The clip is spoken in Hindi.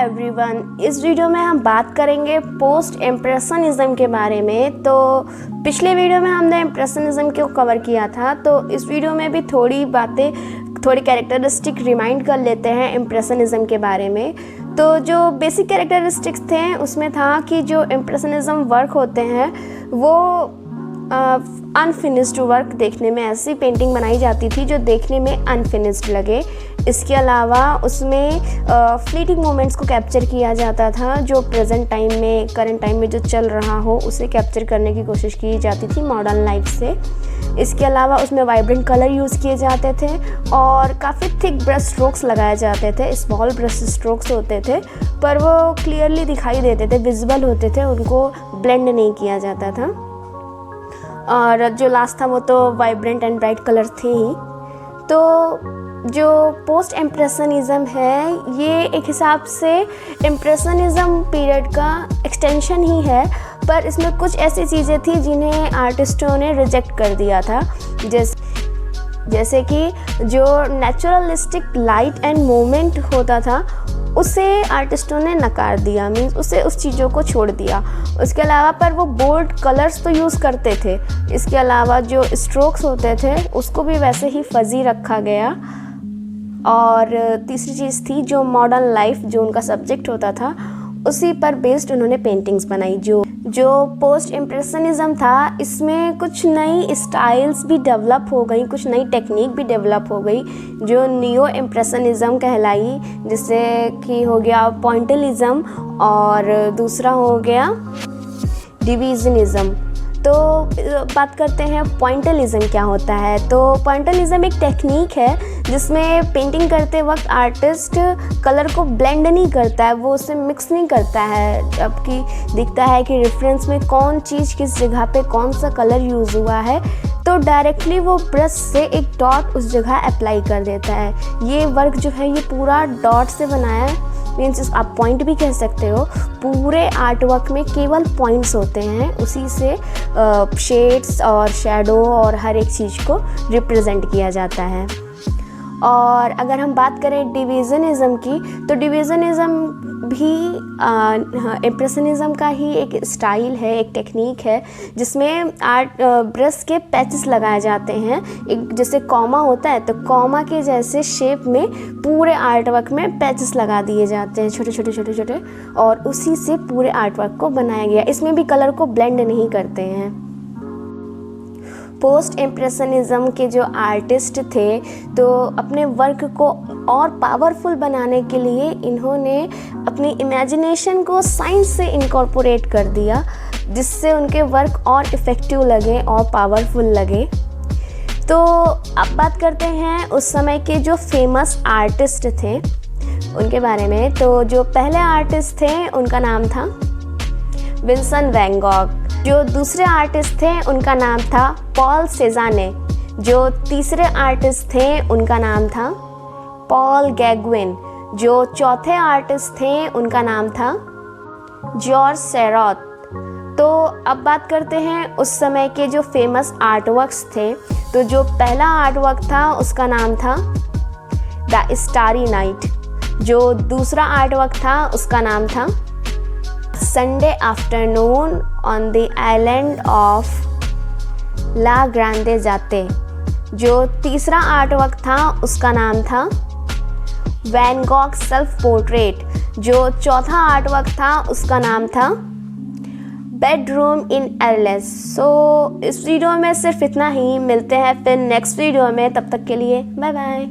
एवरीवन, इस वीडियो में हम बात करेंगे पोस्ट इम्प्रेशनिज्म के बारे में। तो पिछले वीडियो में हमने इम्प्रेशनिज्म को कवर किया था, तो इस वीडियो में भी थोड़ी कैरेक्टरिस्टिक रिमाइंड कर लेते हैं इम्प्रेशनिज्म के बारे में। तो जो बेसिक कैरेक्टरिस्टिक्स थे उसमें था कि जो इम्प्रेशनिज्म वर्क होते हैं वो अनफिनिश्ड वर्क, देखने में ऐसी पेंटिंग बनाई जाती थी जो देखने में अनफिनिश्ड लगे। इसके अलावा उसमें फ्लीटिंग मोमेंट्स को कैप्चर किया जाता था, जो प्रेजेंट टाइम में, करंट टाइम में जो चल रहा हो उसे कैप्चर करने की कोशिश की जाती थी मॉडर्न लाइफ से। इसके अलावा उसमें वाइब्रेंट कलर यूज़ किए जाते थे और काफ़ी थिक ब्रश स्ट्रोक्स लगाए जाते थे। स्मॉल ब्रश स्ट्रोक्स होते थे पर वो क्लियरली दिखाई देते थे, विजिबल होते थे, उनको ब्लेंड नहीं किया जाता था। और जो लास्ट था वो तो वाइब्रेंट एंड ब्राइट कलर थे ही। तो जो पोस्ट इम्प्रेशनिज्म है ये एक हिसाब से इम्प्रेशनिज्म पीरियड का एक्सटेंशन ही है, पर इसमें कुछ ऐसी चीज़ें थी जिन्हें आर्टिस्टों ने रिजेक्ट कर दिया था। जैसे कि जो नेचुरलिस्टिक लाइट एंड मोमेंट होता था उसे आर्टिस्टों ने नकार दिया, मीन्स उसे उस चीज़ों को छोड़ दिया। उसके अलावा पर वो बोल्ड कलर्स तो यूज़ करते थे। इसके अलावा जो स्ट्रोक्स होते थे उसको भी वैसे ही फजी रखा गया। और तीसरी चीज़ थी जो मॉडर्न लाइफ, जो उनका सब्जेक्ट होता था, उसी पर बेस्ड उन्होंने पेंटिंग्स बनाई। जो पोस्ट इम्प्रेशनिज्म था इसमें कुछ नई स्टाइल्स भी डेवलप हो गई, कुछ नई टेक्निक भी डेवलप हो गई जो नियो इम्प्रेशनिज्म कहलाई, जिससे कि हो गया पॉइंटलिज्म और दूसरा हो गया डिविजनिज्म। तो बात करते हैं पॉइंटलिज्म क्या होता है। तो पॉइंटलिज्म एक टेक्निक है जिसमें पेंटिंग करते वक्त आर्टिस्ट कलर को ब्लेंड नहीं करता है, वो उसे मिक्स नहीं करता है, जबकि दिखता है कि रेफरेंस में कौन चीज़ किस जगह पे कौन सा कलर यूज़ हुआ है, तो डायरेक्टली वो ब्रश से एक डॉट उस जगह अप्लाई कर देता है। ये वर्क जो है ये पूरा डॉट से बनाया है, मीन्स आप पॉइंट भी कह सकते हो। पूरे आर्ट वर्क में केवल पॉइंट्स होते हैं, उसी से शेड्स और शैडो और हर एक चीज़ को रिप्रेजेंट किया जाता है। और अगर हम बात करें डिविजनिज्म की, तो डिविजनिज्म भी इम्प्रेशनिज्म का ही एक स्टाइल है, एक टेक्निक है, जिसमें आर्ट ब्रश के पैचेस लगाए जाते हैं। एक जैसे कॉमा होता है तो कॉमा के जैसे शेप में पूरे आर्ट वर्क में पैचेस लगा दिए जाते हैं, छोटे छोटे, और उसी से पूरे आर्ट वर्क को बनाया गया। इसमें भी कलर को ब्लेंड नहीं करते हैं। पोस्ट इम्प्रेशनिज्म के जो आर्टिस्ट थे तो अपने वर्क को और पावरफुल बनाने के लिए इन्होंने अपनी इमेजिनेशन को साइंस से इनकॉर्पोरेट कर दिया, जिससे उनके वर्क और इफ़ेक्टिव लगे और पावरफुल लगे। तो अब बात करते हैं उस समय के जो फेमस आर्टिस्ट थे उनके बारे में। तो जो पहले आर्टिस्ट थे उनका नाम था विंसेंट वैन गॉग। जो दूसरे आर्टिस्ट थे उनका नाम था पॉल सेज़ाने। जो तीसरे आर्टिस्ट थे उनका नाम था पॉल गैगुइन। जो चौथे आर्टिस्ट थे उनका नाम था जॉर्ज सेरॉथ। तो अब बात करते हैं उस समय के जो फेमस आर्टवर्क्स थे। तो जो पहला आर्टवर्क था उसका नाम था द स्टारी नाइट। जो दूसरा आर्टवर्क था उसका नाम था Sunday afternoon on the island of La Grande Jatte. जो तीसरा आर्टवर्क था उसका नाम था वैन गॉग सेल्फ पोर्ट्रेट। जो चौथा आर्टवर्क था उसका नाम था बेडरूम इन एरलेस। सो इस वीडियो में सिर्फ इतना ही, मिलते हैं फिर नेक्स्ट वीडियो में, तब तक के लिए बाय बाय।